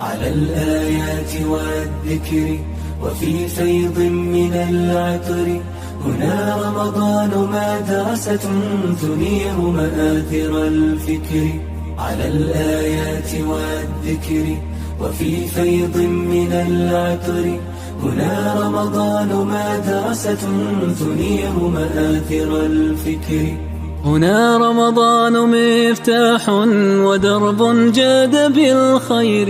على الآيات والذكر وفي فيض من العطر هنا رمضان مدرسة تنير مآثر الفكر على الآيات والذكر وفي فيض من العطر هنا رمضان مدرسة تنير مآثر الفكر هنا رمضان مفتاح ودرب جاد بالخير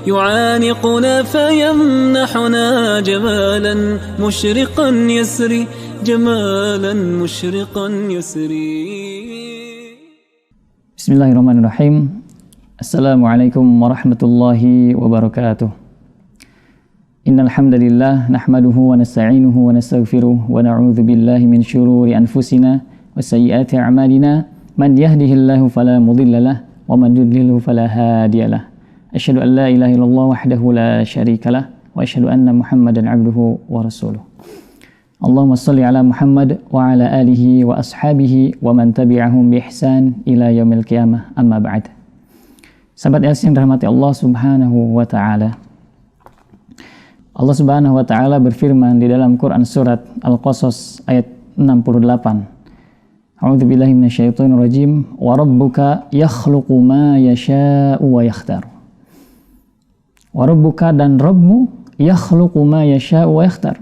يعانقنا فيمنحنا جمالا مشرقا يسري جمالا مشرقا يسري. Bismillahirrahmanirrahim. Assalamualaikum warahmatullahi wabarakatuh. Innal hamdalillah nahmaduhu wa nasta'inuhu wa nastaghfiruh wa na'udzu billahi min syururi anfusina wa sayyiati a'malina man yahdihillahu fala mudhillalah wa man yudlilhu fala hadiyalah. Asyhadu an la ilaha illallah wahdahu la syarikalah wa asyhadu anna Muhammadan 'abduhu wa rasuluh. Allahumma shalli ala Muhammad wa ala alihi wa ashabihi wa man tabi'ahum bi ihsan ila yaumil qiyamah, amma ba'd. Sahabat LC yang dirahmati Allah Subhanahu wa taala. Allah Subhanahu wa taala berfirman di dalam Quran surat Al-Qasas ayat 68. A'udzu billahi minasyaitonir rajim. Wa rabbuka yakhluqu ma yasha'u wa yakhtar. Wa rabbuka, dan Rabbmu, yakhluqu ma yasha'u wa yakhtar,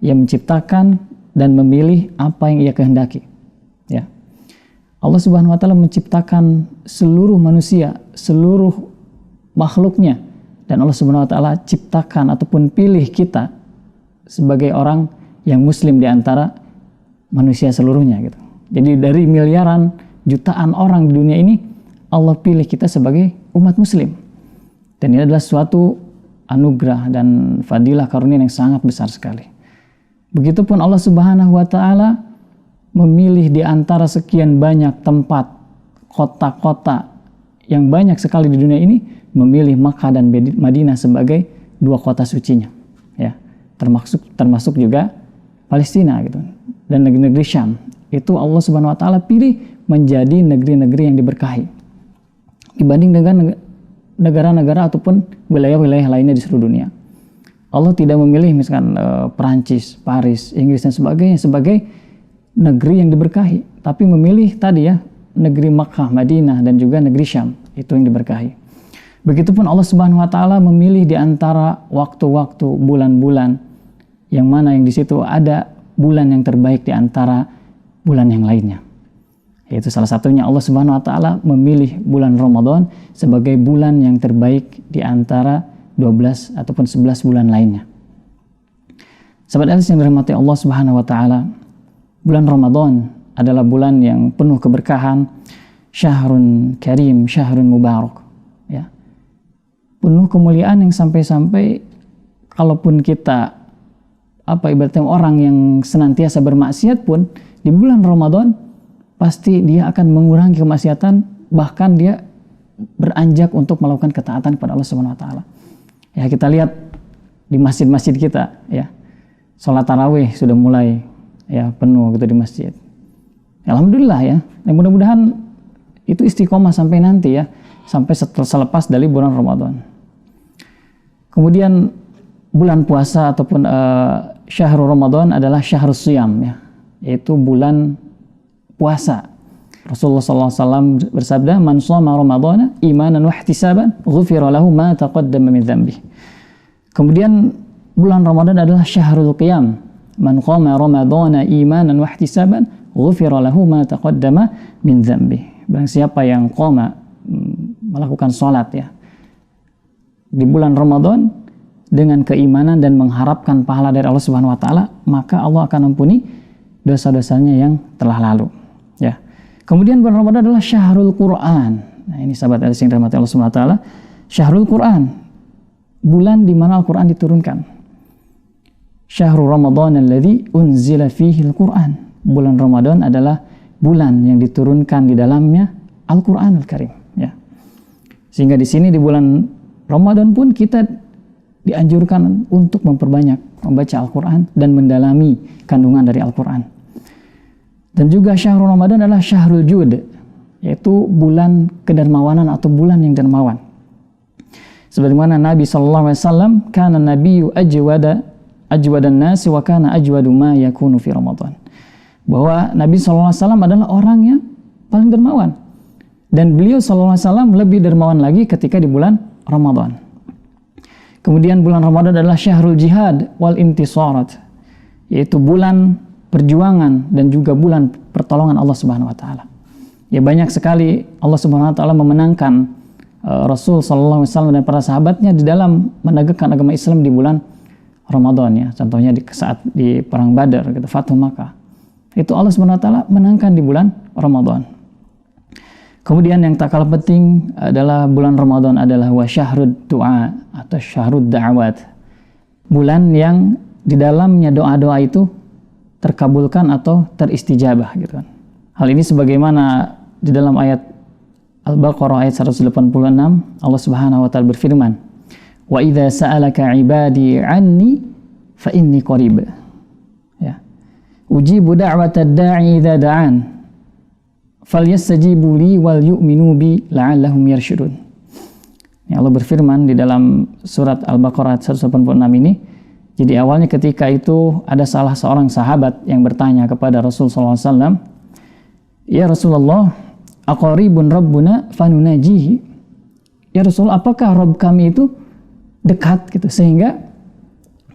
yang menciptakan dan memilih apa yang ia kehendaki. Ya. Allah Subhanahu wa taala menciptakan seluruh manusia, seluruh makhluknya, dan Allah Subhanahu wa taala ciptakan ataupun pilih kita sebagai orang yang muslim di antara manusia seluruhnya gitu. Jadi dari miliaran, jutaan orang di dunia ini, Allah pilih kita sebagai umat muslim. Dan ini adalah suatu anugerah dan fadilah karunia yang sangat besar sekali. Begitupun Allah Subhanahu wa taala memilih di antara sekian banyak tempat, kota-kota yang banyak sekali di dunia ini, memilih Makkah dan Madinah sebagai dua kota sucinya. Ya, termasuk juga Palestina gitu. Dan negeri-negeri Syam. Itu Allah Subhanahu wa taala pilih menjadi negeri-negeri yang diberkahi dibanding dengan negara-negara ataupun wilayah-wilayah lainnya di seluruh dunia. Allah tidak memilih misalkan Perancis, Paris, Inggris dan sebagainya sebagai negeri yang diberkahi, tapi memilih tadi ya negeri Makkah, Madinah dan juga negeri Syam, itu yang diberkahi. Begitupun Allah Subhanahu wa taala memilih di antara waktu-waktu, bulan-bulan yang mana yang di situ ada bulan yang terbaik di antara bulan yang lainnya. Yaitu salah satunya Allah Subhanahu wa taala memilih bulan Ramadan sebagai bulan yang terbaik di antara 12 ataupun 11 bulan lainnya. Sahabat Allah yang dirahmati Allah Subhanahu wa taala, bulan Ramadan adalah bulan yang penuh keberkahan, syahrun karim, syahrun mubarak, ya. Penuh kemuliaan yang sampai-sampai kalaupun kita ibaratnya orang yang senantiasa bermaksiat pun di bulan Ramadan pasti dia akan mengurangi kemaksiatan, bahkan dia beranjak untuk melakukan ketaatan kepada Allah Subhanahu wa taala. Ya, kita lihat di masjid-masjid kita ya. Salat tarawih sudah mulai ya penuh gitu di masjid. Alhamdulillah ya. Dan mudah-mudahan itu istiqomah sampai nanti ya, sampai selepas dari bulan Ramadan. Kemudian bulan puasa ataupun syahrul Ramadan adalah syahrus siyam ya, yaitu bulan puasa. Rasulullah SAW bersabda, "Man shoma Ramadhana imanan wa ihtisaban, ghufira lahu ma taqaddama min dzambihi." Kemudian bulan Ramadan adalah syahrul qiyam. "Man qama Ramadhana imanan wa ihtisaban, ghufira lahu ma taqaddama min dzambihi." Barang siapa yang qama, melakukan salat ya di bulan Ramadan dengan keimanan dan mengharapkan pahala dari Allah Subhanahu wa taala, maka Allah akan ampuni dosa-dosanya yang telah lalu. Ya. Kemudian bulan Ramadan adalah syahrul Quran. Nah, ini sahabat yang dirahmati Allah Subhanahu wa taala, syahrul Quran, bulan di mana Al-Qur'an diturunkan. Syahrul Ramadan alladzi unzila fihi al-Qur'an. Bulan Ramadan adalah bulan yang diturunkan di dalamnya Al-Qur'anul Karim, ya. Sehingga di sini di bulan Ramadan pun kita dianjurkan untuk memperbanyak membaca Al-Quran dan mendalami kandungan dari Al-Quran. Dan juga syahrul Ramadan adalah syahrul jud, yaitu bulan kedermawanan atau bulan yang dermawan. Sebagaimana Nabi SAW, kana nabiyyu ajwadan nasi wa kana ajwadu ma yakunu fi Ramadan. Bahwa Nabi SAW adalah orang yang paling dermawan. Dan beliau SAW lebih dermawan lagi ketika di bulan Ramadan. Kemudian bulan Ramadan adalah syahrul jihad wal intisarat, yaitu bulan perjuangan dan juga bulan pertolongan Allah Subhanahu wa taala. Ya, banyak sekali Allah Subhanahu wa taala memenangkan Rasul sallallahu alaihi wasallam dan para sahabatnya di dalam menegakkan agama Islam di bulan Ramadan, ya. Contohnya saat di perang Badar, gitu, Fathu Makkah. Itu Allah Subhanahu wa taala menangkan di bulan Ramadan. Kemudian yang tak kalah penting adalah bulan Ramadan adalah wa syahrud du'a atau syahrud da'awat. Bulan yang di dalamnya doa-doa itu terkabulkan atau teristijabah, gitu kan. Hal ini sebagaimana di dalam ayat Al-Baqarah ayat 186, Allah Subhanahu wa taala berfirman, "Wa idza sa'alaka 'ibadi 'anni fa inni qarib." Ya. Ujibu da'watad da'i idza da'an. Falyastajibu li wal yu'minu bi la'allahum yarshudun. Ya, Allah berfirman di dalam surat Al-Baqarah 186 ini. Jadi awalnya ketika itu ada salah seorang sahabat yang bertanya kepada Rasul sallallahu alaihi wasallam, "Ya Rasulullah, aqaribun rabbuna fanunajihi." Ya Rasul, apakah Rabb kami itu dekat gitu sehingga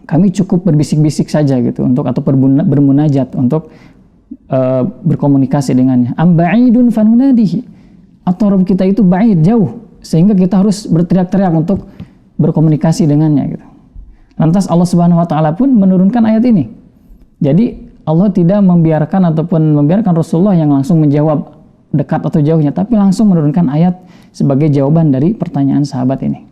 kami cukup berbisik-bisik saja gitu untuk atau bermunajat untuk berkomunikasi dengannya. Am ba'idun fanunadihi, atau Rabb kita itu ba'id, jauh, sehingga kita harus berteriak-teriak untuk berkomunikasi dengannya gitu. Lantas Allah Subhanahu wa taala pun menurunkan ayat ini. Jadi Allah tidak membiarkan Rasulullah yang langsung menjawab dekat atau jauhnya, tapi langsung menurunkan ayat sebagai jawaban dari pertanyaan sahabat ini.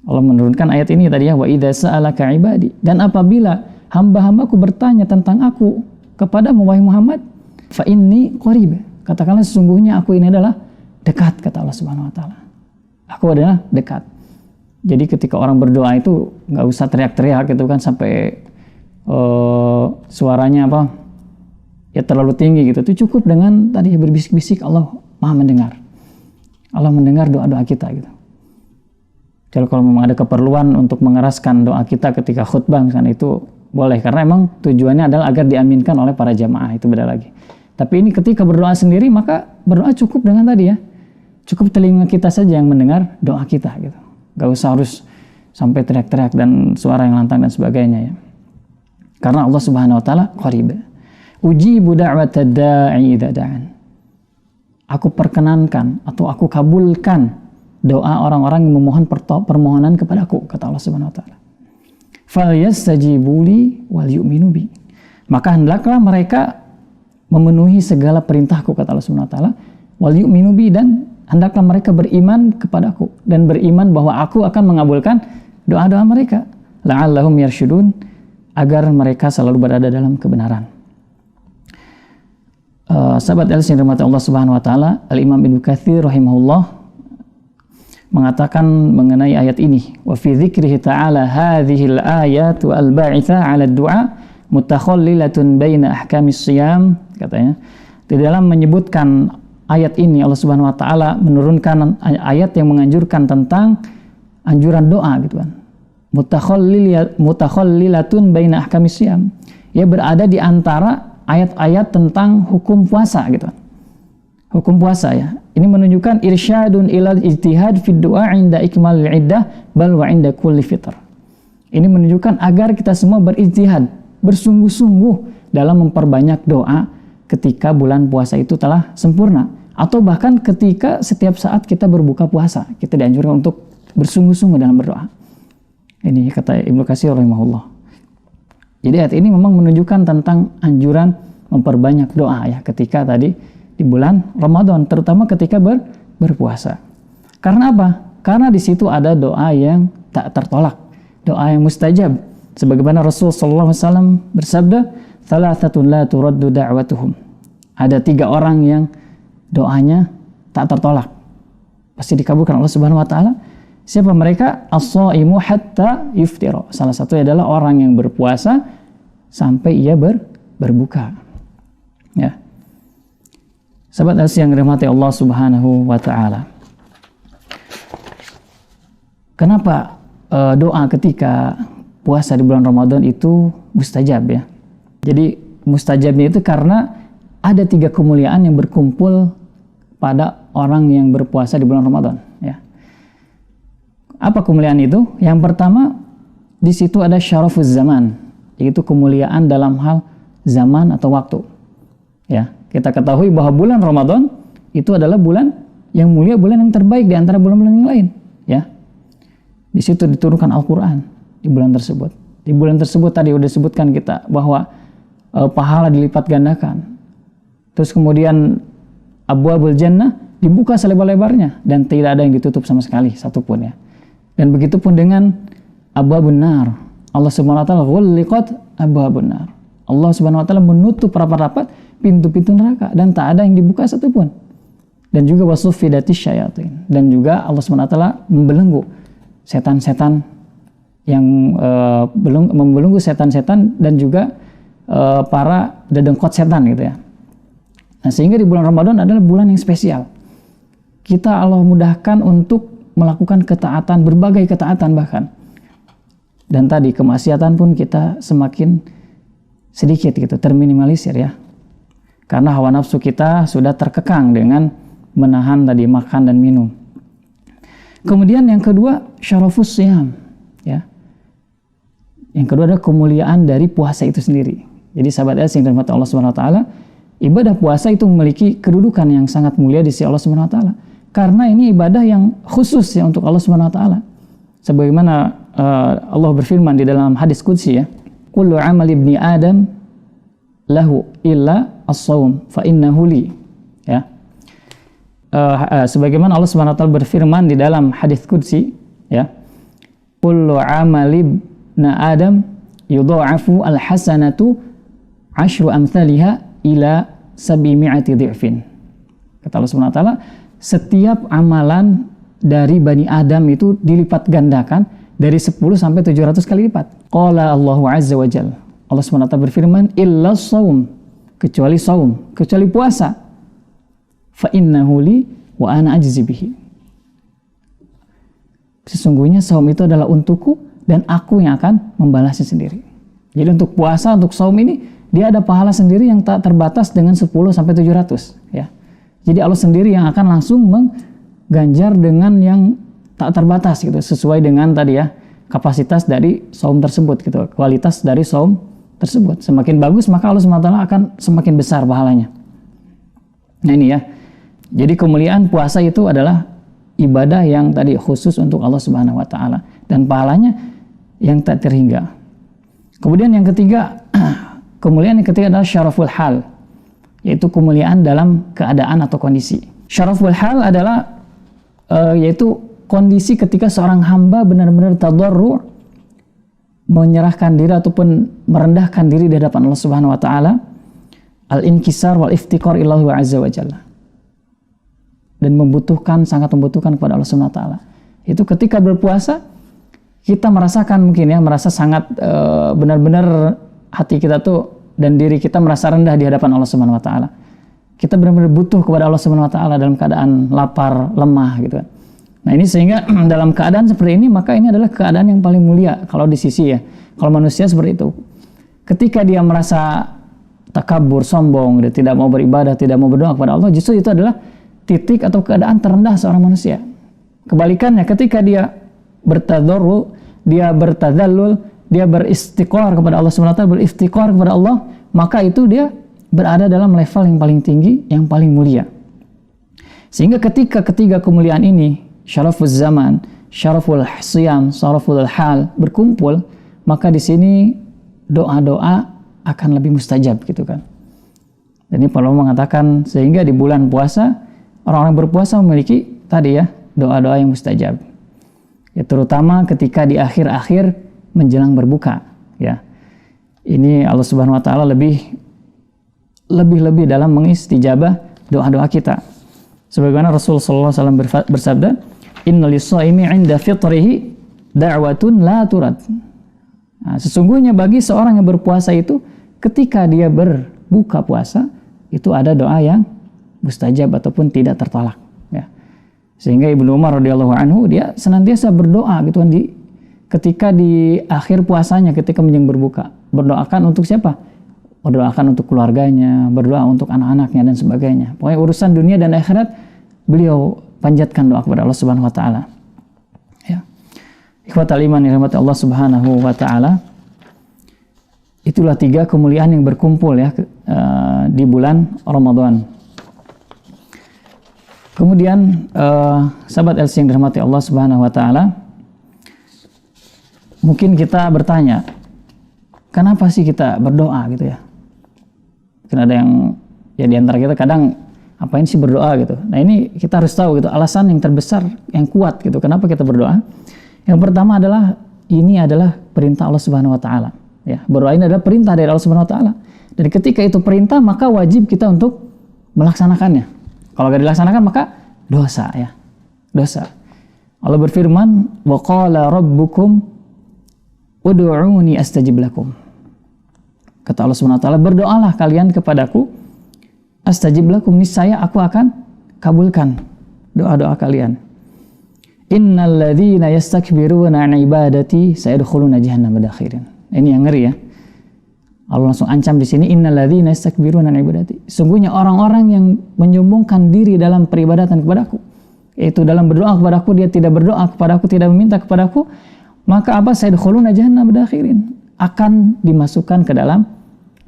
Allah menurunkan ayat ini tadi, ya, wa idza sa'alaka ibadi, dan apabila hamba-hambaku bertanya tentang aku kepadamu wahai Muhammad, fa inni qarib, katakanlah sesungguhnya aku ini adalah dekat, kata Allah Subhanahu wa taala. Aku adalah dekat. Jadi ketika orang berdoa itu nggak usah teriak-teriak gitu kan sampai suaranya ya terlalu tinggi gitu. Itu cukup dengan tadi berbisik-bisik, Allah Maha mendengar. Allah mendengar doa-doa kita gitu. Jadi kalau memang ada keperluan untuk mengeraskan doa kita ketika khutbah misalnya, itu boleh, karena emang tujuannya adalah agar diaminkan oleh para jamaah, itu beda lagi. Tapi ini ketika berdoa sendiri, maka berdoa cukup dengan tadi, ya, cukup telinga kita saja yang mendengar doa kita gitu. Gak usah harus sampai teriak-teriak dan suara yang lantang dan sebagainya, ya. Karena Allah Subhanahu wa taala qarib. Ujibu da'watad da'i idza da'an. Aku perkenankan atau aku kabulkan doa orang-orang yang memohon permohonan kepadaku, kata Allah Subhanahu wa taala. Falyastajibu li wal yu'minu bi. Maka hendaklah mereka memenuhi segala perintahku, kata Allah Subhanahu wa taala, wal yu'minu bi, dan hendaklah mereka beriman kepadaku dan beriman bahwa aku akan mengabulkan doa-doa mereka, la'allahum yarshudun, agar mereka selalu berada dalam kebenaran. Sahabat yang dirahmati Allah Subhanahu wa taala, Al-Imam Ibnu Katsir rahimahullah mengatakan mengenai ayat ini, wa fi dzikrihi ta'ala hadhil ayatu al-ba'itha 'ala ad-du'a mutakhallilatun baina ahkamis shiyam, katanya. Di dalam menyebutkan ayat ini, Allah Subhanahu wa taala menurunkan ayat yang menganjurkan tentang anjuran doa gitu kan. Mutakhallilatun baina ahkamis shiyam. Ya, berada di antara ayat-ayat tentang hukum puasa gitu kan. Hukum puasa, ya. Ini menunjukkan irsyadun ilal ijtihad fid du'a 'inda ikmalil iddah bal wa 'inda kulli fitr. Ini menunjukkan agar kita semua berijtihad, bersungguh-sungguh dalam memperbanyak doa ketika bulan puasa itu telah sempurna, atau bahkan ketika setiap saat kita berbuka puasa, kita dianjurkan untuk bersungguh-sungguh dalam berdoa. Ini kata Ibnu Katsir rahimahullah. Jadi ayat ini memang menunjukkan tentang anjuran memperbanyak doa, ya, ketika tadi di bulan Ramadan, terutama ketika berpuasa. Karena apa? Karena di situ ada doa yang tak tertolak, doa yang mustajab. Sebagaimana Rasul sallallahu alaihi wasallam bersabda, "Thalathatun la turaddu da'watuhum." Ada 3 orang yang doanya tak tertolak, pasti dikabulkan Allah Subhanahu wa taala. Siapa mereka? As-shaimu hatta yuftira. Salah satunya adalah orang yang berpuasa sampai ia berbuka. Ya. Sahabat yang dirahmati Allah Subhanahu wa taala. kenapa doa ketika puasa di bulan Ramadan itu mustajab ya. Jadi mustajabnya itu karena ada 3 kemuliaan yang berkumpul pada orang yang berpuasa di bulan Ramadan ya. Apa kemuliaan itu? Yang pertama, di situ ada syarafuz zaman, yaitu kemuliaan dalam hal zaman atau waktu. Ya, kita ketahui bahwa bulan Ramadan itu adalah bulan yang mulia, bulan yang terbaik di antara bulan-bulan yang lain, ya. Di situ diturunkan Al-Qur'an di bulan tersebut. Di bulan tersebut tadi udah disebutkan kita bahwa pahala dilipat gandakan. Terus kemudian abwabul jannah dibuka selebar-lebarnya dan tidak ada yang ditutup sama sekali satupun ya. Dan begitu pun dengan abwabun nar. Allah Subhanahu wa taala ghulliqat abwabun nar. Allah Subhanahu wa taala menutup rapat-rapat pintu-pintu neraka dan tak ada yang dibuka satupun. Dan juga wasuffidatis syayatin. Dan juga Allah Subhanahu wa taala membelenggu setan-setan yang membelenggu setan-setan dan juga para dedengkot setan gitu ya. Nah, sehingga di bulan Ramadan adalah bulan yang spesial. Kita Allah mudahkan untuk melakukan ketaatan, berbagai ketaatan bahkan. Dan tadi kemaksiatan pun kita semakin sedikit gitu, terminimalisir ya. Karena hawa nafsu kita sudah terkekang dengan menahan tadi makan dan minum. Kemudian yang kedua, syarafus siyam ya. Yang kedua adalah kemuliaan dari puasa itu sendiri. Jadi sahabat yang dirahmati Allah Subhanahu wa taala, ibadah puasa itu memiliki kedudukan yang sangat mulia di sisi Allah Subhanahu wa taala. Karena ini ibadah yang khusus ya untuk Allah Subhanahu wa taala. Sebagaimana Allah berfirman di dalam hadis qudsi ya, kullu amali ibni Adam lahu illa as-shaum fa innahu li. Ya. Sebagaimana Allah Subhanahu wa taala berfirman di dalam hadis qudsi ya, kullu amali ibni Adam yudha'afu al-hasanatu 'ashru amthaliha ila 700 dhi'fin. Kata Allah Subhanahu wa taala, setiap amalan dari Bani Adam itu dilipat gandakan dari 10 sampai 700 kali lipat. Qala Allahu Azza wa Jalla. Allah SWT berfirman, illa shaum, kecuali saum, kecuali puasa. Fa innahu li wa ana ajzi bihi. Sesungguhnya saum itu adalah untukku dan aku yang akan membalasnya sendiri. Jadi untuk puasa, untuk saum ini dia ada pahala sendiri yang tak terbatas dengan 10 sampai 700 ya. Jadi Allah sendiri yang akan langsung mengganjar dengan yang tak terbatas gitu, sesuai dengan tadi ya, kapasitas dari saum tersebut gitu, kualitas dari saum tersebut. Semakin bagus maka Allah SWT akan semakin besar pahalanya. Nah ini ya. Jadi kemuliaan puasa itu adalah ibadah yang tadi khusus untuk Allah Subhanahu wa taala dan pahalanya yang tak terhingga. Kemudian yang ketiga, kemuliaan yang ketiga adalah syaraful hal, yaitu kemuliaan dalam keadaan atau kondisi. Syaraful hal adalah yaitu kondisi ketika seorang hamba benar-benar tadarru', menyerahkan diri ataupun merendahkan diri di hadapan Allah Subhanahu wa taala, al-inkisar wal iftiqar illahu azza wa jalla. Dan sangat membutuhkan kepada Allah Subhanahu wa taala. Itu ketika berpuasa kita merasakan mungkin ya, merasa sangat benar-benar hati kita tuh dan diri kita merasa rendah di hadapan Allah Subhanahu wa taala. Kita benar-benar butuh kepada Allah Subhanahu wa taala dalam keadaan lapar, lemah gitu kan. Nah, ini sehingga dalam keadaan seperti ini maka ini adalah keadaan yang paling mulia kalau di sisi ya. Kalau manusia seperti itu. Ketika dia merasa takabur, sombong, dia tidak mau beribadah, tidak mau berdoa kepada Allah, justru itu adalah titik atau keadaan terendah seorang manusia. Kebalikannya ketika dia bertadarru, dia bertadzallul, dia beristiqrar kepada Allah Subhanahu wa taala, beristiqrar kepada Allah, maka itu dia berada dalam level yang paling tinggi, yang paling mulia. Sehingga ketika ketiga kemuliaan ini, syaraful zaman, syaraful siyam, syaraful hal berkumpul, maka di sini doa-doa akan lebih mustajab gitu kan. Dan ini perlu mengatakan sehingga di bulan puasa orang-orang berpuasa memiliki tadi ya doa-doa yang mustajab. Ya terutama ketika di akhir-akhir menjelang berbuka ya. Ini Allah Subhanahu wa taala lebih dalam mengistijabah doa-doa kita. Sebagaimana Rasulullah SAW bersabda, "Innal lis-shaimi 'inda fitrihi da'watun la turad." Nah, sesungguhnya bagi seorang yang berpuasa itu ketika dia berbuka puasa itu ada doa yang mustajab ataupun tidak tertolak ya. Sehingga Ibnu Umar radhiyallahu anhu dia senantiasa berdoa gitu kan ketika di akhir puasanya, ketika menjelang berbuka, berdoakan untuk siapa? Berdoakan untuk keluarganya, berdoa untuk anak-anaknya dan sebagainya. Pokoknya urusan dunia dan akhirat beliau panjatkan doa kepada Allah Subhanahu wa taala. Ya. Ikhwatal iman yang dirahmati Allah Subhanahu wa taala. Itulah 3 kemuliaan yang berkumpul ya di bulan Ramadan. Kemudian sahabat LC yang dirahmati Allah Subhanahu wa taala, mungkin kita bertanya, kenapa sih kita berdoa gitu ya? Mungkin ada yang ya di antara kita kadang apain sih berdoa gitu. Nah, ini kita harus tahu gitu alasan yang terbesar, yang kuat gitu kenapa kita berdoa. Yang pertama adalah ini adalah perintah Allah Subhanahu wa taala. Ya, berdoa ini adalah perintah dari Allah Subhanahu wa taala. Dan ketika itu perintah, maka wajib kita untuk melaksanakannya. Kalau gak dilaksanakan maka dosa ya. Dosa. Allah berfirman, "Wa qala rabbukum ud'uuni astajib lakum." Kata Allah Subhanahu wa taala, berdoalah kalian kepadaku, astajib lakum, niscaya aku akan kabulkan doa-doa kalian. Innal ladzina yastakbiruna an ibadati sayadkhuluna jahannama dakhirin. Ini yang ngeri ya. Allah langsung ancam di sini, innal ladzina yastakbiruna an ibadati. Sungguhnya orang-orang yang menyombongkan diri dalam peribadatan kepadaku, yaitu dalam berdoa kepadaku, dia tidak berdoa kepadaku, tidak meminta kepadaku, maka apa? Sayadkhuluna jahannama dakhirin, akan dimasukkan ke dalam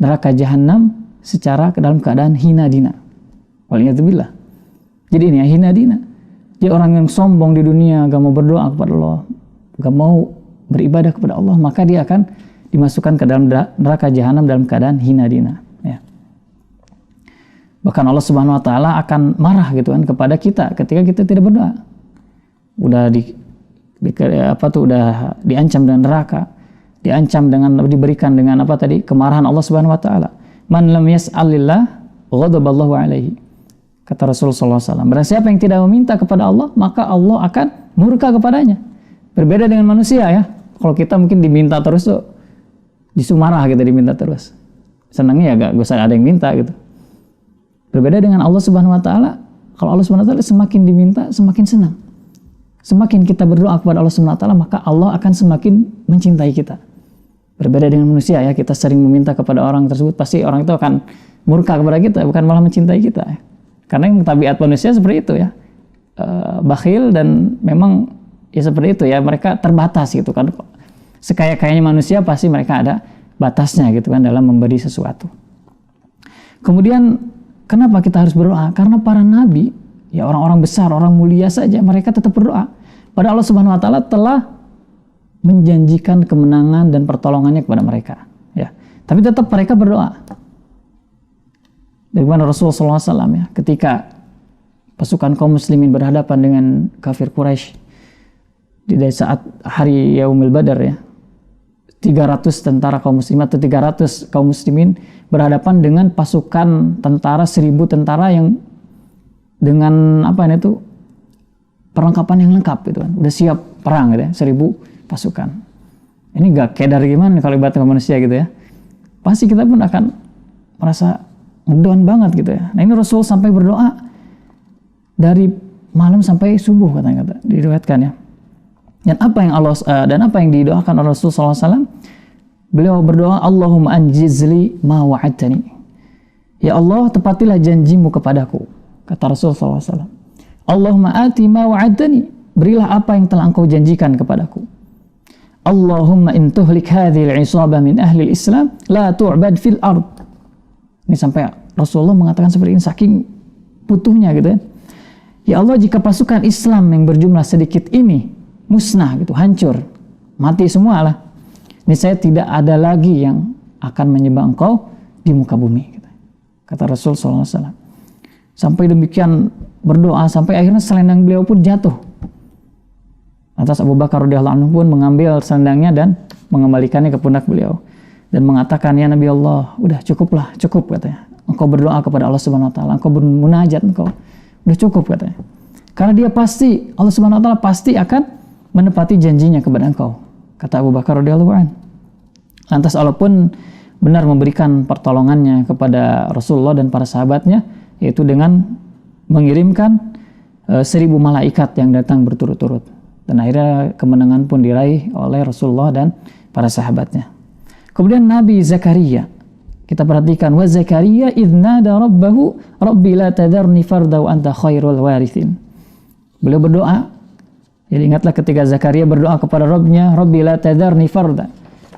neraka jahanam secara ke dalam keadaan hina dina. Waliyadzubillah. Jadi ini ya, hina dina. Dia orang yang sombong di dunia, gak mau berdoa kepada Allah, gak mau beribadah kepada Allah, maka dia akan dimasukkan ke dalam neraka jahanam dalam keadaan hina dina. Ya. Bahkan Allah Subhanahu wa taala akan marah gitu kan kepada kita ketika kita tidak berdoa. Udah udah diancam dengan neraka, diancam dengan diberikan dengan apa tadi? Kemarahan Allah Subhanahu wa taala. Man lam yas'alillah ghadaballahu alaihi. Kata Rasulullah SAW. Barang siapa yang tidak meminta kepada Allah, maka Allah akan murka kepadanya. Berbeda dengan manusia ya. Kalau kita mungkin diminta terus tuh justru marah kita diminta terus. Senangnya ya gak usah ada yang minta gitu. Berbeda dengan Allah Subhanahu wa taala, kalau Allah Subhanahu wa taala semakin diminta semakin senang. Semakin kita berdoa kepada Allah Subhanahu wa taala, maka Allah akan semakin mencintai kita. Berbeda dengan manusia ya, kita sering meminta kepada orang tersebut, pasti orang itu akan murka kepada kita, bukan malah mencintai kita ya. Karena yang tabiat manusia seperti itu ya. Bakhil dan memang ya seperti itu ya, mereka terbatas gitu kan. Sekaya-kayanya manusia pasti mereka ada batasnya gitu kan dalam memberi sesuatu. Kemudian kenapa kita harus berdoa? Karena para nabi, ya orang-orang besar, orang mulia saja, mereka tetap berdoa. Padahal Allah Subhanahu wa taala telah menjanjikan kemenangan dan pertolongannya kepada mereka, ya. Tapi tetap mereka berdoa. Bagaimana Rasulullah SAW ya, ketika pasukan kaum muslimin berhadapan dengan kafir Quraisy di saat hari Yaumil Badar ya. 300 tentara kaum muslimin atau 300 kaum muslimin berhadapan dengan pasukan tentara 1000 tentara yang dengan apa ini tuh perlengkapan yang lengkap gitu kan, udah siap perang gitu ya, 1000 pasukan. Ini gak kedar gimana kalau ibaratnya manusia gitu ya. Pasti kita pun akan merasa ngedown banget gitu ya. Nah ini Rasul sampai berdoa dari malam sampai subuh katanya diriwayatkan ya. Dan apa yang didoakan oleh Rasulullah SAW? Beliau berdoa, Allahumma anjizli ma wa'adtani. Ya Allah, tepatilah janjimu kepadaku. Kata Rasulullah SAW. Allahumma ati ma wa'adtani. Berilah apa yang telah engkau janjikan kepadaku. Allahumma in tuhlik hadhil isabah min ahli islam la tu'bad fil ard. Ini sampai Rasulullah mengatakan seperti ini, saking butuhnya gitu ya. Ya Allah, jika pasukan Islam yang berjumlah sedikit ini musnah gitu, hancur, mati semua lah, ini saya tidak ada lagi yang akan menyembah engkau di muka bumi gitu. Kata Rasul SAW. Sampai demikian berdoa, sampai akhirnya selendang beliau pun jatuh. Atas Abu Bakar radhiyallahu anhu pun mengambil selendangnya dan mengembalikannya ke pundak beliau dan mengatakan, ya Nabi Allah, udah cukup katanya. Engkau berdoa kepada Allah Subhanahu wa taala, engkau bermunajat, engkau udah cukup katanya. Karena dia pasti, Allah Subhanahu wa taala pasti akan menepati janjinya kepada engkau, kata Abu Bakar radhiyallahu anhu. Lantas Allah pun benar memberikan pertolongannya kepada Rasulullah dan para sahabatnya, yaitu dengan mengirimkan 1000 malaikat yang datang berturut-turut. Dan akhirnya kemenangan pun diraih oleh Rasulullah dan para sahabatnya. Kemudian Nabi Zakaria, kita perhatikan, wa Zakaria idz nada rabbahu rabbi la tadharni farda wa anta khairul warithin. Beliau berdoa, jadi ingatlah ketika Zakaria berdoa kepada Rabbnya, rabbi la tadharni farda,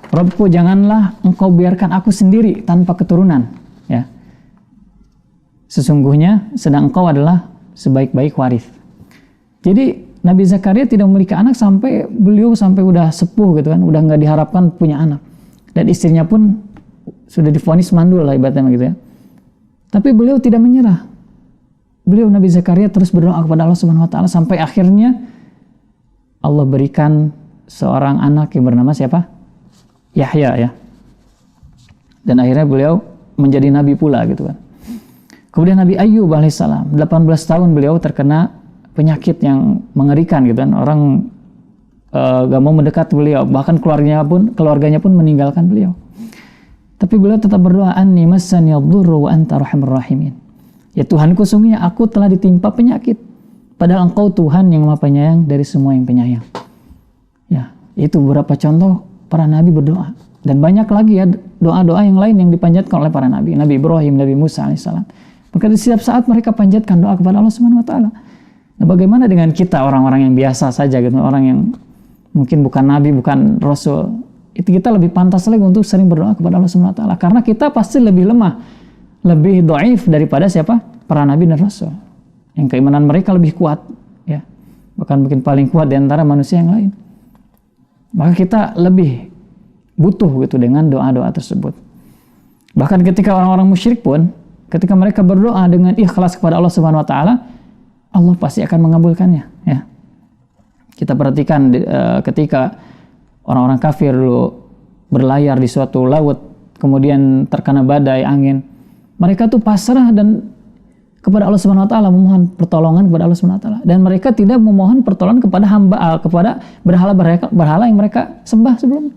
Rabbku janganlah engkau biarkan aku sendiri tanpa keturunan, ya. Sesungguhnya sedang engkau adalah sebaik-baik waris. Jadi Nabi Zakaria tidak memiliki anak sampai beliau udah sepuh gitu kan, udah nggak diharapkan punya anak. Dan istrinya pun sudah divonis mandul lah ibaratnya gitu ya. Tapi beliau tidak menyerah. Beliau Nabi Zakaria terus berdoa kepada Allah Subhanahu wa taala sampai akhirnya Allah berikan seorang anak yang bernama siapa? Yahya ya. Dan akhirnya beliau menjadi nabi pula gitu kan. Kemudian Nabi Ayyub alaihissalam, 18 tahun beliau terkena penyakit yang mengerikan gitu kan. Orang gak mau mendekat beliau, bahkan keluarganya pun meninggalkan beliau. Tapi beliau tetap berdoa, anni massani yadhurru wa anta arhamur rahimin. Ya Tuhanku, sungguhnya aku telah ditimpa penyakit, padahal Engkau Tuhan yang Maha Penyayang dari semua yang penyayang. Ya, itu beberapa contoh para nabi berdoa. Dan banyak lagi ya doa-doa yang lain yang dipanjatkan oleh para nabi. Nabi Ibrahim, Nabi Musa alaihissalam. Maka di setiap saat mereka panjatkan doa kepada Allah Subhanahu wa taala. Nah, bagaimana dengan kita orang-orang yang biasa saja gitu, orang yang mungkin bukan nabi, bukan rasul, itu kita lebih pantas lagi untuk sering berdoa kepada Allah Subhanahu wa taala, karena kita pasti lebih lemah, lebih dhaif daripada siapa? Para nabi dan rasul. Yang keimanan mereka lebih kuat ya. Bahkan mungkin paling kuat di antara manusia yang lain. Maka kita lebih butuh gitu dengan doa-doa tersebut. Bahkan ketika orang-orang musyrik pun ketika mereka berdoa dengan ikhlas kepada Allah Subhanahu wa taala, Allah pasti akan mengabulkannya ya. Kita perhatikan ketika orang-orang kafir dulu berlayar di suatu laut, kemudian terkena badai angin, mereka tuh pasrah dan kepada Allah Subhanahu wa taala, memohon pertolongan kepada Allah Subhanahu wa taala, dan mereka tidak memohon pertolongan kepada kepada berhala yang mereka sembah sebelumnya.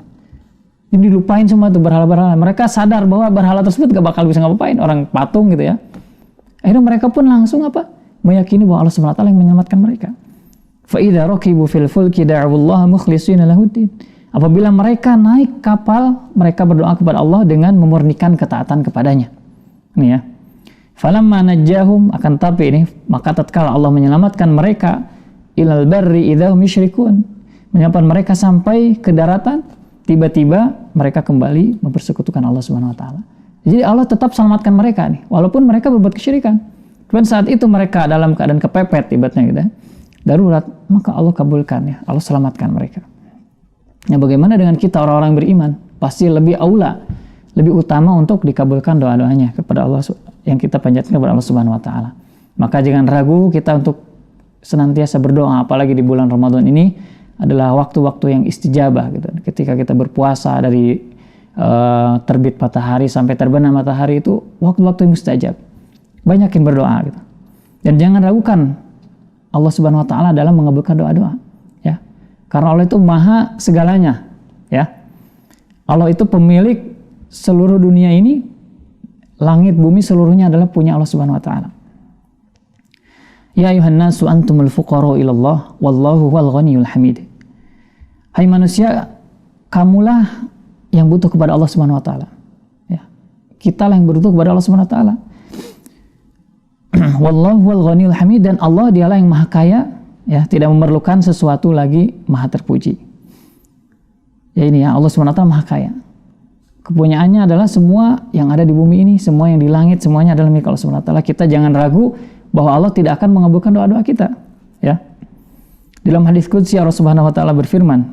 Jadi dilupain semua tuh berhala-berhala. Mereka sadar bahwa berhala tersebut gak bakal bisa ngapain, orang patung gitu ya. Akhirnya mereka pun langsung meyakini bahwa Allah Subhanahu wa taala yang menyelamatkan mereka. Fa idza raqibu fil fulki da'ullaha mukhlishina lahuddin. Apabila mereka naik kapal, mereka berdoa kepada Allah dengan memurnikan ketaatan kepadanya. Ini ya. Falamma najjahum, akan tapi ini, maka tatkala Allah menyelamatkan mereka, ilal barri idza hum yusyrikun, menyelamatkan mereka sampai ke daratan, tiba-tiba mereka kembali mempersekutukan Allah Subhanahu wa taala. Jadi Allah tetap selamatkan mereka nih, walaupun mereka berbuat kesyirikan. Dan saat itu mereka dalam keadaan kepepet ibaratnya gitu ya, darurat, maka Allah kabulkan ya, Allah selamatkan mereka. Nah, bagaimana dengan kita orang-orang beriman? Pasti lebih aula, lebih utama untuk dikabulkan doa-doanya kepada Allah yang kita panjatkan kepada Allah Subhanahu wa taala. Maka jangan ragu kita untuk senantiasa berdoa, apalagi di bulan Ramadan ini adalah waktu-waktu yang istijabah gitu. Ketika kita berpuasa dari terbit matahari sampai terbenam matahari, itu waktu-waktu yang mustajab. Banyak yang berdoa gitu. Dan jangan ragukan Allah Subhanahu wa taala dalam mengabulkan doa-doa ya. Karena Allah itu maha segalanya ya. Allah itu pemilik seluruh dunia ini, langit bumi seluruhnya adalah punya Allah Subhanahu wa taala. Ya ayuhan nasu antumul fuqara ilallah wallahu huwal ghaniyul hamid. Hai manusia, kamulah yang butuh kepada Allah Subhanahu wa taala. Ya. Kita lah yang butuh kepada Allah Subhanahu wa taala. Wallahu huwal ghaniyul hamid, dan Allah dialah yang maha kaya ya, tidak memerlukan sesuatu lagi, maha terpuji. Ya ini ya, Allah Subhanahu wa taala maha kaya. Kepunyaannya adalah semua yang ada di bumi ini, semua yang di langit, semuanya adalah milik Allah Subhanahu wa taala. Kita jangan ragu bahwa Allah tidak akan mengabulkan doa-doa kita ya. Dalam hadis qudsi Allah Subhanahu wa taala berfirman,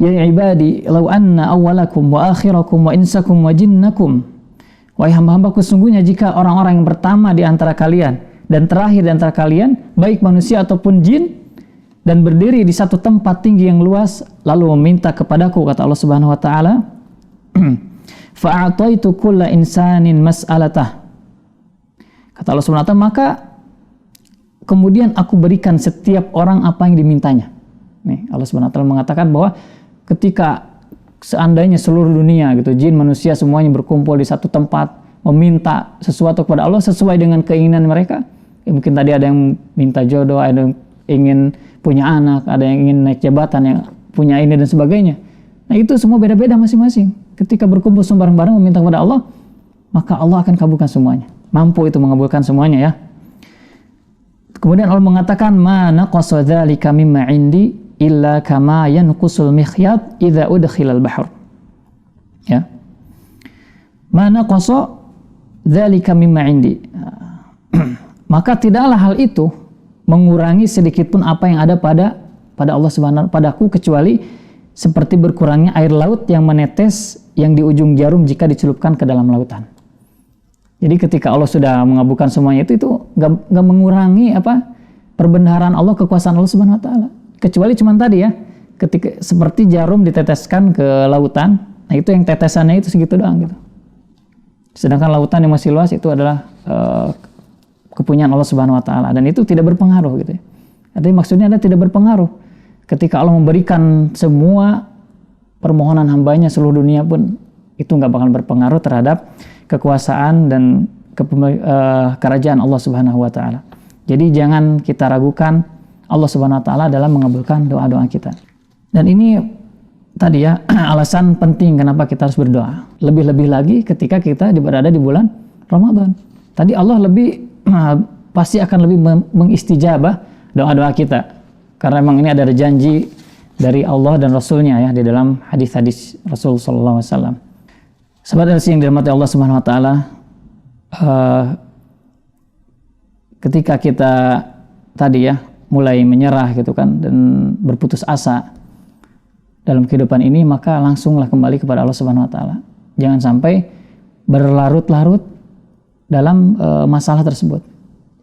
ya ibadi law anna awwalakum wa akhirakum wa insakum wa jinnakum, wahai hamba-hambaku, sungguhnya jika orang-orang yang pertama di antara kalian dan terakhir di antara kalian, baik manusia ataupun jin, dan berdiri di satu tempat tinggi yang luas, lalu meminta kepadaku, kata Allah Subhanahu wa taala, fa'ataitu kulla insanin mas'alatah. Kata Allah Subhanahu wa taala, maka kemudian aku berikan setiap orang apa yang dimintanya. Nih, Allah Subhanahu wa taala mengatakan bahwa ketika seandainya seluruh dunia gitu, jin, manusia semuanya berkumpul di satu tempat meminta sesuatu kepada Allah sesuai dengan keinginan mereka, Mungkin tadi ada yang minta jodoh, ada yang ingin punya anak, ada yang ingin naik jabatan, yang punya ini dan sebagainya. Nah itu semua beda-beda masing-masing. Ketika berkumpul bareng-bareng meminta kepada Allah, maka Allah akan kabulkan semuanya. Mampu itu mengabulkan semuanya ya. Kemudian Allah mengatakan, ma naqasa dzalika mimma indi illa kama yanqusul mikhyat idza udkhilal bahr. Ya. Ma naqasa dzalika mimma indi. Maka tidaklah hal itu mengurangi sedikit pun apa yang ada pada Allah Subhanahu padaku, kecuali seperti berkurangnya air laut yang menetes yang di ujung jarum jika dicelupkan ke dalam lautan. Jadi ketika Allah sudah mengabulkan semuanya itu nggak mengurangi perbendaharaan Allah, kekuasaan Allah Subhanahu wa taala. Kecuali cuma tadi ya, ketika seperti jarum diteteskan ke lautan, nah itu yang tetesannya itu segitu doang gitu. Sedangkan lautan yang masih luas itu adalah kepunyaan Allah Subhanahu wa taala, dan itu tidak berpengaruh gitu ya. Artinya maksudnya adalah tidak berpengaruh. Ketika Allah memberikan semua permohonan hambanya seluruh dunia pun itu nggak bakal berpengaruh terhadap kekuasaan dan kerajaan Allah Subhanahu wa taala. Jadi jangan kita ragukan Allah Subhanahu wa taala dalam mengabulkan doa-doa kita. Dan ini tadi ya alasan penting kenapa kita harus berdoa. Lebih-lebih lagi ketika kita berada di bulan Ramadan. Tadi Allah pasti akan lebih mengistijabah doa-doa kita. Karena memang ini ada janji dari Allah dan Rasulnya ya di dalam hadis-hadis Rasul sallallahu alaihi wasallam. Sahabat yang dirahmati Allah Subhanahu wa taala, ketika kita tadi ya mulai menyerah gitu kan dan berputus asa dalam kehidupan ini, maka langsunglah kembali kepada Allah Subhanahu wa taala. Jangan sampai berlarut-larut dalam masalah tersebut.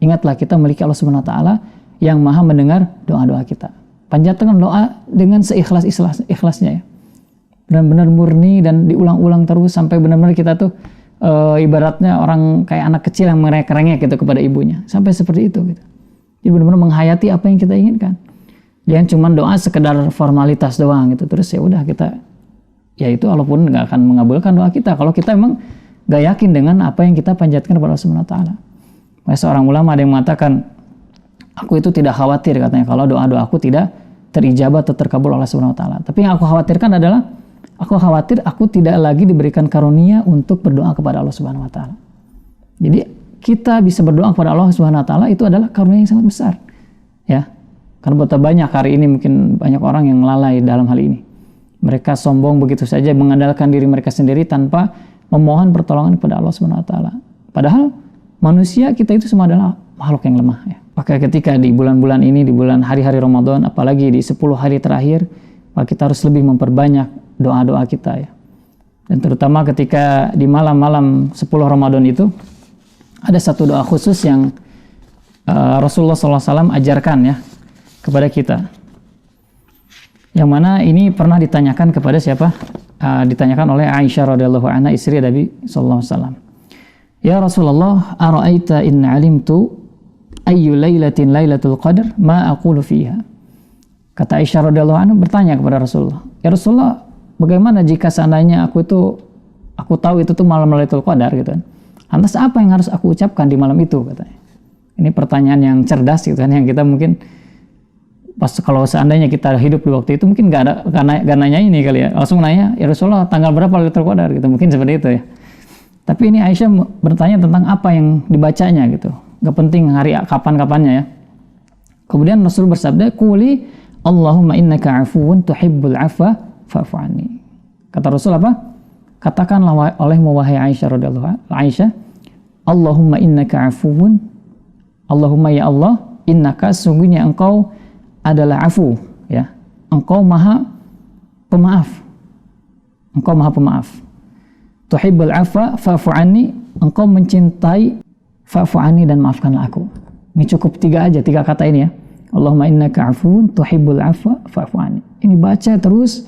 Ingatlah kita memiliki Allah Subhanahu wa taala yang Maha mendengar doa-doa kita. Panjatkan doa dengan seikhlas-ikhlasnya ya. Benar-benar murni dan diulang-ulang terus sampai benar-benar kita tuh ibaratnya orang kayak anak kecil yang merengek-rengek gitu kepada ibunya. Sampai seperti itu gitu. Jadi benar-benar menghayati apa yang kita inginkan. Jangan cuma doa sekedar formalitas doang gitu. Terus ya udah kita, ya itu Allah pun nggak akan mengabulkan doa kita kalau kita memang nggak yakin dengan apa yang kita panjatkan kepada Allah Subhanahu wa taala. Seorang ulama ada yang mengatakan, aku itu tidak khawatir katanya kalau doa-doaku tidak terijabah atau terkabul Allah Subhanahu wa taala. Tapi yang aku khawatirkan adalah aku khawatir aku tidak lagi diberikan karunia untuk berdoa kepada Allah Subhanahu wa taala. Jadi kita bisa berdoa kepada Allah Subhanahu wa taala itu adalah karunia yang sangat besar. Ya. Karena betapa banyak hari ini mungkin banyak orang yang lalai dalam hal ini. Mereka sombong begitu saja mengandalkan diri mereka sendiri tanpa memohon pertolongan kepada Allah Subhanahu wa taala. Padahal manusia kita itu semua adalah makhluk yang lemah ya. Maka ketika di bulan-bulan ini, di bulan hari-hari Ramadan, apalagi di 10 hari terakhir, maka kita harus lebih memperbanyak doa-doa kita ya. Dan terutama ketika di malam-malam 10 Ramadan itu, ada satu doa khusus yang Rasulullah SAW ajarkan ya kepada kita. Yang mana ini pernah ditanyakan kepada siapa? Ditanyakan oleh Aisyah radhiyallahu anha, istri Nabi sallallahu alaihi wasallam. Ya Rasulullah, ara'aita in 'alimtu ayyu lailatin lailatul qadar ma aqulu fiha. Kata Aisyah radhiyallahu anha bertanya kepada Rasulullah, "Ya Rasulullah, bagaimana jika seandainya aku tahu itu tuh malam Lailatul Qadar gitu kan. Lantas apa yang harus aku ucapkan di malam itu?" katanya. Ini pertanyaan yang cerdas gitu kan, yang kita mungkin pas kalau seandainya kita hidup di waktu itu mungkin gak nanya ini kali ya. Langsung nanya, "Ya Rasulullah, tanggal berapa Lailatul Qadar?" gitu. Mungkin seperti itu ya. Tapi ini Aisyah bertanya tentang apa yang dibacanya gitu. Gak penting hari kapan-kapannya ya. Kemudian Rasul bersabda, "Quli Allahumma innaka afuwun tuhibbul afwa fa'fu anni." Kata Rasul apa? Katakanlah olehmu wahai Aisyah radhiyallahu anha, Aisyah, Allahumma innaka afuwun, Allahumma ya Allah, innaka sungguhnya engkau adalah afu ya. Engkau maha pemaaf. Engkau maha pemaaf. Tuhibbul afwa fa'fu anni, engkau mencintai fa'fu anni dan maafkanlah aku. Ini cukup tiga kata ini ya. Allahumma innaka afuwun tuhibbul afwa fa'fu anni. Ini baca terus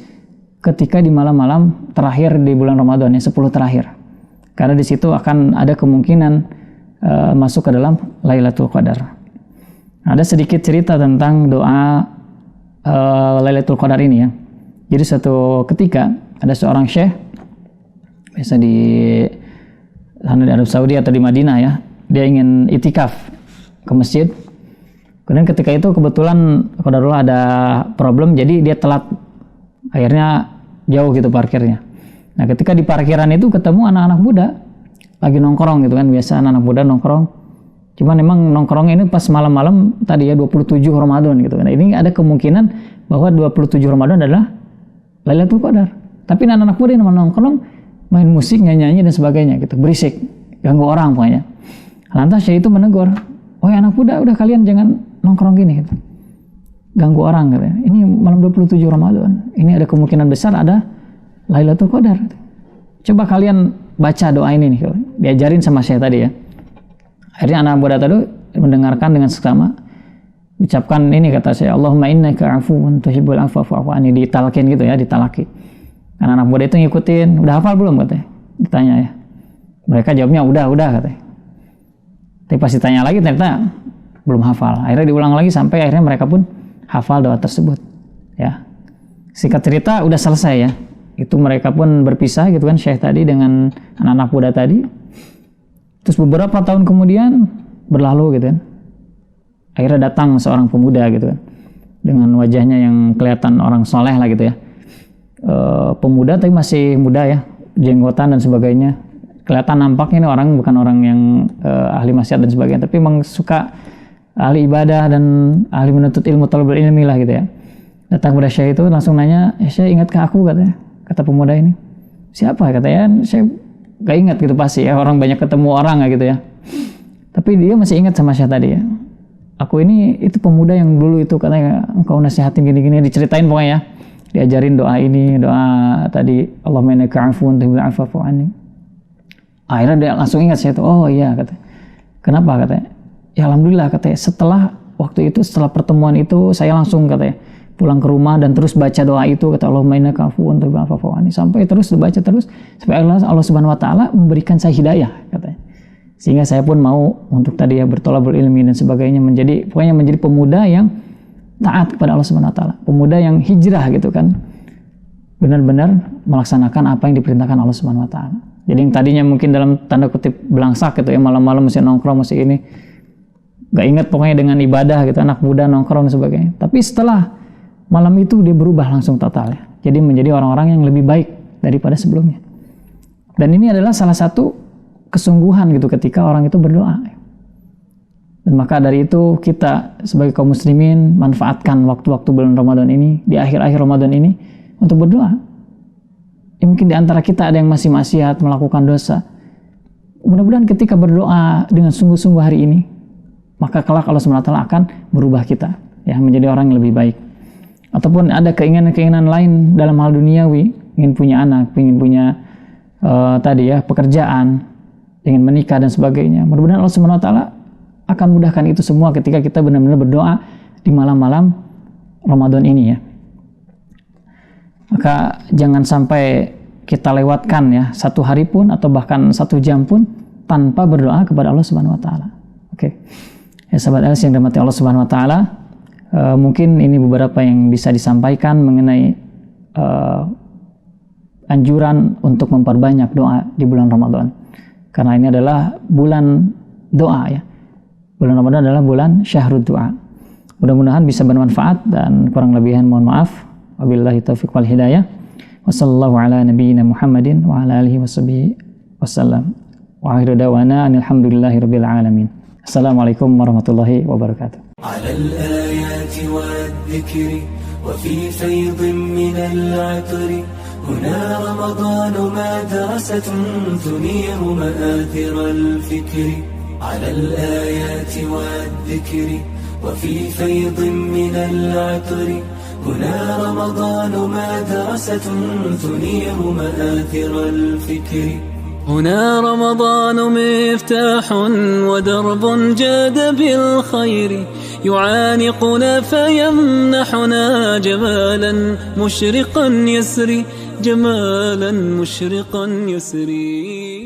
ketika di malam-malam terakhir di bulan Ramadan ya, 10 terakhir. Karena di situ akan ada kemungkinan masuk ke dalam Lailatul Qadar. Ada sedikit cerita tentang doa Lailatul Qadar ini ya. Jadi suatu ketika ada seorang syekh, biasa di Arab Saudi atau di Madinah ya, dia ingin itikaf ke masjid. Kemudian ketika itu kebetulan qadarullah ada problem, jadi dia telat. Akhirnya jauh gitu parkirnya. Nah ketika di parkiran itu ketemu anak-anak muda lagi nongkrong gitu kan, biasa anak-anak muda nongkrong. Cuman memang nongkrong ini pas malam-malam tadi ya 27 Ramadan gitu kan. Ini ada kemungkinan bahwa 27 Ramadan adalah Lailatul Qadar. Tapi anak-anak muda yang nongkrong main musik, nyanyi dan sebagainya gitu, berisik, ganggu orang pokoknya. Lantas saya itu menegur, "Oh anak muda, udah kalian jangan nongkrong gini gitu. Ganggu orang gitu. Ini malam 27 Ramadan. Ini ada kemungkinan besar ada Lailatul Qadar. Gitu. Coba kalian baca doa ini nih, gitu. Diajarin sama saya tadi ya." Akhirnya anak muda tadi mendengarkan dengan seksama, ucapkan ini kata saya, "Allahumma innaka afuwun tuhibbul afwa fa'fu anni." Ditalkin gitu ya, ditalaki. Karena anak muda itu ngikutin, "Udah hafal belum?" katanya. Ditanya ya. Mereka jawabnya udah katanya. Tapi pas ditanya lagi ternyata belum hafal. Akhirnya diulang lagi sampai akhirnya mereka pun hafal doa tersebut. Ya. Singkat cerita udah selesai ya. Itu mereka pun berpisah gitu kan, Syekh tadi dengan anak-anak muda tadi. Terus beberapa tahun kemudian berlalu gitu kan. Akhirnya datang seorang pemuda gitu kan. Dengan wajahnya yang kelihatan orang soleh lah gitu ya. Pemuda tapi masih muda ya. Jenggotan dan sebagainya. Kelihatan nampaknya ini orang bukan orang yang ahli maksiat dan sebagainya. Tapi memang suka ahli ibadah dan ahli menuntut ilmu, thalabul ilmi lah gitu ya. Datang kepada Syekh itu langsung nanya, "Syekh ingatkah aku?" katanya. Kata pemuda ini. "Siapa?" katanya. Syekh gak ingat gitu pasti ya, orang banyak ketemu orang gitu ya. Tapi dia masih ingat sama Syekh tadi ya. "Aku ini itu pemuda yang dulu itu katanya engkau nasihatin gini-gini." Diceritain pokoknya ya. Diajarin doa ini, doa tadi, "Allahumma innaka afuwun tuhibbul afwa fa'fu anni." Akhirnya dia langsung ingat Syekh itu. "Oh iya," katanya. "Kenapa?" katanya. "Ya alhamdulillah," katanya. "Setelah waktu itu, setelah pertemuan itu saya langsung," katanya, "pulang ke rumah dan terus baca doa itu," kata, "Allahumma innaka afuwun tuhibbul afwa fa'fu anni." Sampai terus dibaca terus sampai Allah Subhanahu wa taala memberikan saya hidayah katanya. Sehingga saya pun mau untuk tadi ya berthalabul ilmi dan sebagainya, pokoknya menjadi pemuda yang taat kepada Allah Subhanahu wa taala, pemuda yang hijrah gitu kan. Benar-benar melaksanakan apa yang diperintahkan Allah Subhanahu wa taala. Jadi yang tadinya mungkin dalam tanda kutip belangsak gitu ya, malam-malam mesti nongkrong, mesti ini. Gak ingat pokoknya dengan ibadah gitu, anak muda nongkrong dan sebagainya. Tapi setelah malam itu dia berubah langsung total ya. Jadi menjadi orang-orang yang lebih baik daripada sebelumnya. Dan ini adalah salah satu kesungguhan gitu ketika orang itu berdoa. Dan maka dari itu kita sebagai kaum muslimin manfaatkan waktu-waktu bulan Ramadan ini, di akhir-akhir Ramadan ini untuk berdoa. Ya, mungkin di antara kita ada yang masih maksiat, melakukan dosa. Mudah-mudahan ketika berdoa dengan sungguh-sungguh hari ini, maka kelak Allah SWT akan berubah kita ya menjadi orang yang lebih baik. Ataupun ada keinginan-keinginan lain dalam hal duniawi, ingin punya anak, ingin punya tadi ya pekerjaan, ingin menikah dan sebagainya. Mudah-mudahan Allah SWT akan mudahkan itu semua ketika kita benar-benar berdoa di malam-malam Ramadan ini ya. Maka jangan sampai kita lewatkan ya satu hari pun atau bahkan 1 jam pun tanpa berdoa kepada Allah Subhanahu wa taala. Oke. Ya sahabat Els yang dirahmati Allah Subhanahu wa taala, mungkin ini beberapa yang bisa disampaikan mengenai anjuran untuk memperbanyak doa di bulan Ramadan. Karena ini adalah bulan doa ya. Bulan Ramadan adalah bulan syahrud doa. Mudah-mudahan bisa bermanfaat dan kurang lebihan mohon maaf. Wabillahi taufiq wal hidayah. Wassallallahu ala nabiyyina Muhammadin wa ala alihi washabihi wasallam. Wa akhiru da'wana alhamdulillahi rabbil alamin. Assalamualaikum warahmatullahi wabarakatuh. Alal ayati wadzikri wa fi faydhin minal 'atri huna Ramadan madrasatun tuniru ma'athiral fikri. Alal ayati wadzikri wa fi faydhin minal 'atri هنا رمضان مدرسة تنير مآثر الفكر. هنا رمضان مفتاح ودرب جاد بالخير يعانقنا فيمنحنا جمالا مشرقا يسري جمالا مشرقا يسري.